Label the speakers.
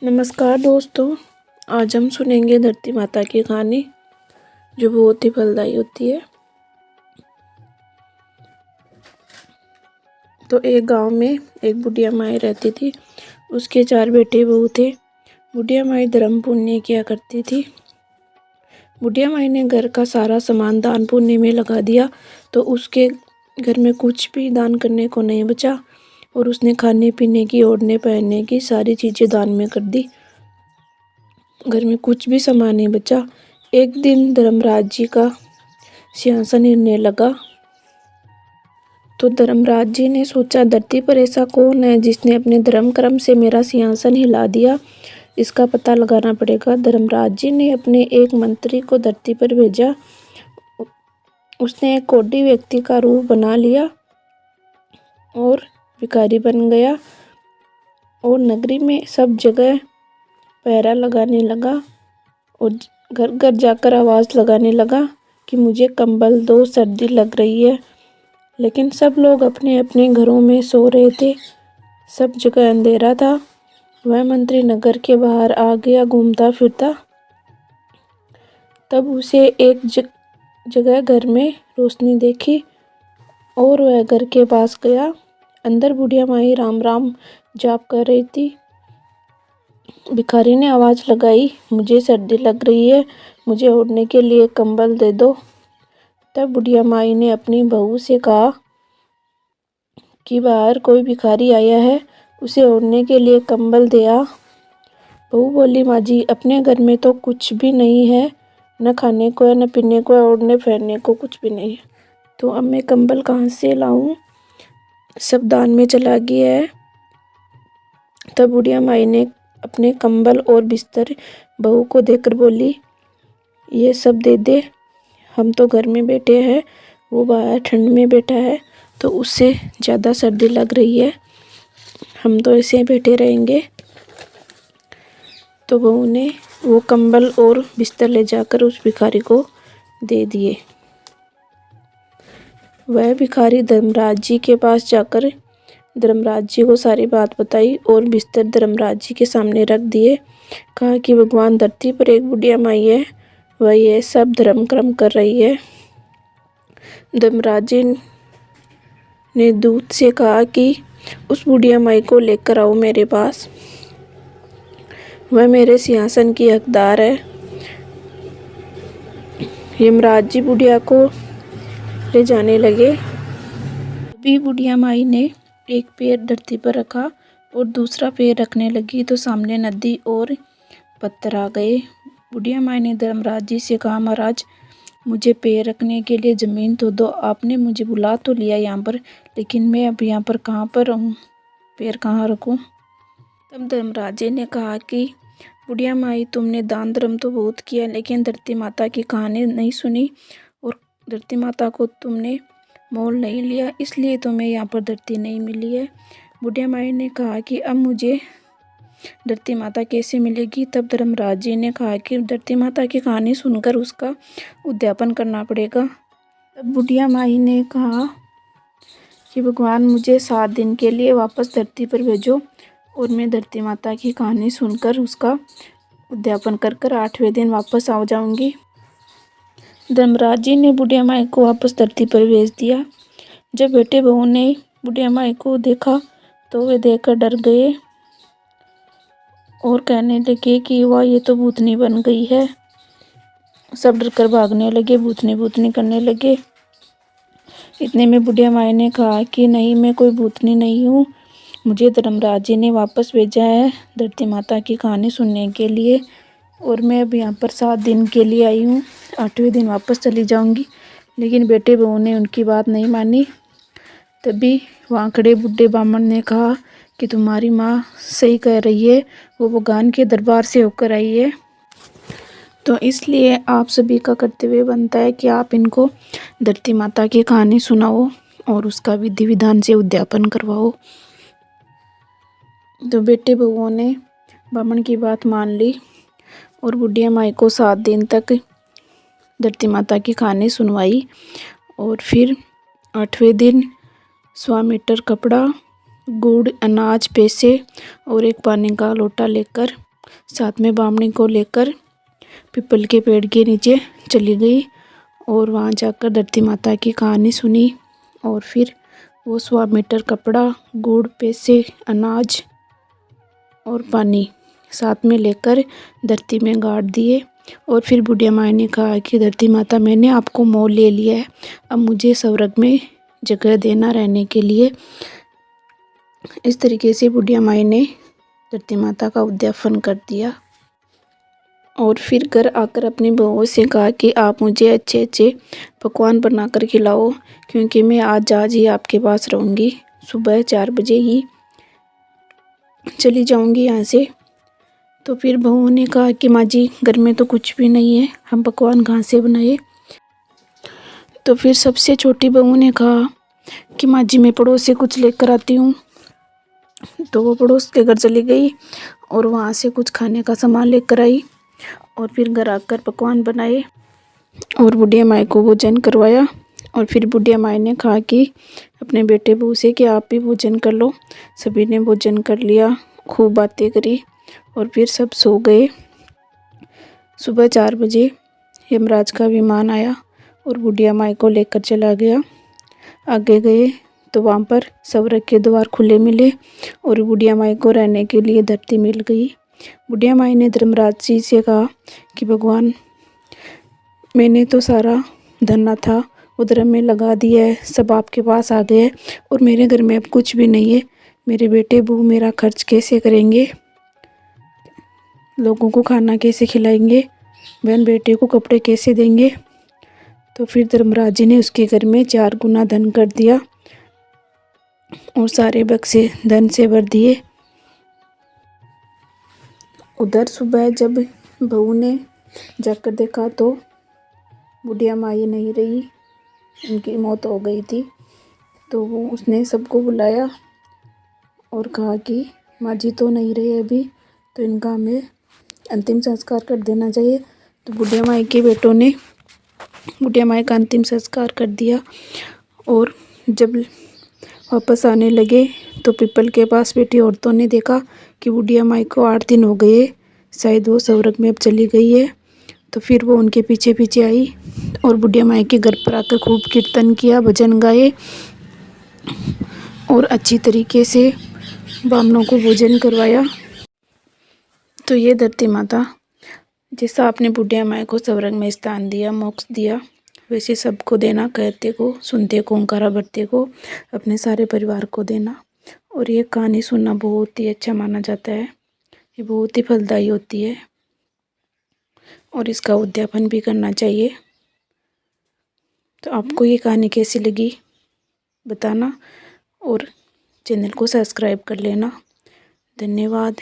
Speaker 1: नमस्कार दोस्तों, आज हम सुनेंगे धरती माता की कहानी जो बहुत ही फलदायी होती है। तो एक गांव में एक बुढ़िया माई रहती थी। उसके 4 बेटे बहू थे। बुढ़िया माई धर्म पुण्य किया करती थी। बुढ़िया माई ने घर का सारा सामान दान पुण्य में लगा दिया तो उसके घर में कुछ भी दान करने को नहीं बचा और उसने खाने पीने की, ओढ़ने पहनने की सारी चीज़ें दान में कर दी। घर में कुछ भी सामान नहीं बचा। एक दिन धर्मराज जी का सिंहासन हिलने लगा तो धर्मराज जी ने सोचा, धरती पर ऐसा कौन है जिसने अपने धर्म कर्म से मेरा सिंहासन हिला दिया, इसका पता लगाना पड़ेगा। धर्मराज जी ने अपने एक मंत्री को धरती पर भेजा। उसने एक कोढ़ी व्यक्ति का रूप बना लिया और भिखारी बन गया और नगरी में सब जगह पहरा लगाने लगा और घर घर जाकर आवाज़ लगाने लगा कि मुझे कंबल दो, सर्दी लग रही है। लेकिन सब लोग अपने अपने घरों में सो रहे थे। सब जगह अंधेरा था। वह मंत्री नगर के बाहर आ गया घूमता फिरता। तब उसे एक जगह घर में रोशनी देखी और वह घर के पास गया। अंदर बुढ़िया माई राम राम जाप कर रही थी। भिखारी ने आवाज़ लगाई, मुझे सर्दी लग रही है, मुझे ओढ़ने के लिए कंबल दे दो। तब बुढ़िया माई ने अपनी बहू से कहा कि बाहर कोई भिखारी आया है, उसे ओढ़ने के लिए कंबल दे आ। बहू बोली, माँ जी अपने घर में तो कुछ भी नहीं है, न खाने को है, न पीने को है, ओढ़ने पहनने को कुछ भी नहीं है, तो अब मैं कंबल कहाँ से लाऊं, सब दान में चला गया है। तब बुढ़िया माई ने अपने कंबल और बिस्तर बहू को देकर बोली, ये सब दे दे, हम तो घर में बैठे हैं, वो बाहर ठंड में बैठा है तो उससे ज़्यादा सर्दी लग रही है, हम तो ऐसे बैठे रहेंगे। तो बहू ने वो कंबल और बिस्तर ले जाकर उस भिखारी को दे दिए। वह भिखारी धर्मराज जी के पास जाकर धर्मराज जी को सारी बात बताई और बिस्तर धर्मराज जी के सामने रख दिए। कहा कि भगवान, धरती पर एक बुढ़िया माई है, वह ये सब धर्म कर्म कर रही है। धर्मराज जी ने दूत से कहा कि उस बुढ़िया माई को लेकर आओ मेरे पास, वह मेरे सिंहासन की हकदार है। यमराज जी बुढ़िया को ले जाने लगे। अभी बुढ़िया माई ने एक पैर धरती पर रखा और दूसरा पैर रखने लगी तो सामने नदी और पत्थर आ गए। बुढ़िया माई ने धर्मराज जी से कहा, महाराज मुझे पैर रखने के लिए ज़मीन तो दो, आपने मुझे बुला तो लिया यहाँ पर, लेकिन मैं अब यहाँ पर कहाँ पर रहूँ, पैर कहाँ रखूँ। तब धर्मराज जी ने कहा कि बुढ़िया माई, तुमने दान धर्म तो बहुत किया, लेकिन धरती माता की कहानी नहीं सुनी और धरती माता को तुमने मोल नहीं लिया, इसलिए तुम्हें यहाँ पर धरती नहीं मिली है। बुढ़िया माई ने कहा कि अब मुझे धरती माता कैसे मिलेगी। तब धर्मराज जी ने कहा कि धरती माता की कहानी सुनकर उसका उद्यापन करना पड़ेगा। तब बुढ़िया माई ने कहा कि भगवान, मुझे 7 दिन के लिए वापस धरती पर भेजो और मैं धरती माता की कहानी सुनकर उसका उद्यापन कर 8वें दिन वापस आ जाऊंगी। धर्मराज जी ने बुढ़िया माई को वापस धरती पर भेज दिया। जब बेटे बहू ने बुढ़िया माई को देखा तो वे देखकर डर गए और कहने लगे कि वाह, ये तो भूतनी बन गई है। सब डर कर भागने लगे, भूतनी भूतनी करने लगे। इतने में बुढ़िया माई ने कहा कि नहीं, मैं कोई भूतनी नहीं हूँ, मुझे धर्मराज जी ने वापस भेजा है धरती माता की कहानी सुनने के लिए और मैं अब यहाँ पर 7 दिन के लिए आई हूँ, 8वें दिन वापस चली जाऊँगी। लेकिन बेटे बहू ने उनकी बात नहीं मानी। तभी वहाँ खड़े बुढ़े ब्राह्मण ने कहा कि तुम्हारी माँ सही कह रही है, वो भगवान के दरबार से होकर आई है, तो इसलिए आप सभी का कर्तव्य बनता है कि आप इनको धरती माता की कहानी सुनाओ और उसका विधि विधान से उद्यापन करवाओ। तो बेटे बहुओं ने ब्राह्मण की बात मान ली और बुढ़िया माई को 7 दिन तक धरती माता की कहानी सुनवाई और फिर 8वें दिन 100 मीटर कपड़ा, गुड़, अनाज, पैसे और एक पानी का लोटा लेकर साथ में बामणी को लेकर पीपल के पेड़ के नीचे चली गई और वहाँ जाकर धरती माता की कहानी सुनी। और फिर वो 100 मीटर कपड़ा, गुड़, पैसे, अनाज और पानी साथ में लेकर धरती में गाड़ दिए। और फिर बुढ़िया माई ने कहा कि धरती माता, मैंने आपको मोल ले लिया है, अब मुझे स्वर्ग में जगह देना रहने के लिए। इस तरीके से बुढ़िया माई ने धरती माता का उद्यापन कर दिया। और फिर घर आकर अपनी बहुओं से कहा कि आप मुझे अच्छे अच्छे पकवान बना कर खिलाओ, क्योंकि मैं आज ही आपके पास रहूँगी। सुबह 4 बजे ही चली जाऊँगी यहाँ से। तो फिर बहुओं ने कहा कि माँ जी, घर में तो कुछ भी नहीं है, हम पकवान कहाँ से बनाए। तो फिर सबसे छोटी बहू ने कहा कि माँ जी, मैं पड़ोस से कुछ लेकर आती हूँ। तो वो पड़ोस के घर चली गई और वहाँ से कुछ खाने का सामान लेकर आई और फिर घर आकर पकवान बनाए और बुढ़िया माई को भोजन करवाया। और फिर बुढ़िया माई ने कहा कि अपने बेटे बहू से कि आप भी भोजन कर लो। सभी ने भोजन कर लिया, खूब बातें करी और फिर सब सो गए। सुबह 4 बजे यमराज का विमान आया और बुढ़िया माई को लेकर चला गया। आगे गए तो वहाँ पर स्वर्ग के द्वार खुले मिले और बुढ़िया माई को रहने के लिए धरती मिल गई। बुढ़िया माई ने धर्मराज जी से कहा कि भगवान, मैंने तो सारा धना था वो धर्म में लगा दिया है, सब आपके पास आ गया है और मेरे घर में अब कुछ भी नहीं है। मेरे बेटे बहू मेरा खर्च कैसे करेंगे, लोगों को खाना कैसे खिलाएंगे, बहन बेटे को कपड़े कैसे देंगे। तो फिर धर्मराज जी ने उसके घर में 4 गुना धन कर दिया और सारे बक्से धन से भर दिए। उधर सुबह जब बहू ने जाकर देखा तो बुढ़िया माई नहीं रही, उनकी मौत हो गई थी। तो वो उसने सबको बुलाया और कहा कि माँ जी तो नहीं रहे अभी, तो इनका हमें अंतिम संस्कार कर देना चाहिए। तो बुढ़िया माई के बेटों ने बुढ़िया माई का अंतिम संस्कार कर दिया। और जब वापस आने लगे तो पीपल के पास बैठी औरतों ने देखा कि बुढ़िया माई को 8 दिन हो गए, शायद वो स्वर्ग में अब चली गई है। तो फिर वो उनके पीछे पीछे आई और बुढ़िया माई के घर पर आकर खूब कीर्तन किया, भजन गाए और अच्छी तरीके से ब्राह्मणों को भोजन करवाया। तो ये धरती माता, जैसा आपने बुढ़िया माई को स्वर्ग में स्थान दिया, मोक्ष दिया, वैसे सबको देना, कहते को, सुनते को, ओंकारा भरते को, अपने सारे परिवार को देना। और ये कहानी सुनना बहुत ही अच्छा माना जाता है, ये बहुत ही फलदायी होती है और इसका उद्यापन भी करना चाहिए। तो आपको ये कहानी कैसी लगी बताना और चैनल को सब्सक्राइब कर लेना। धन्यवाद।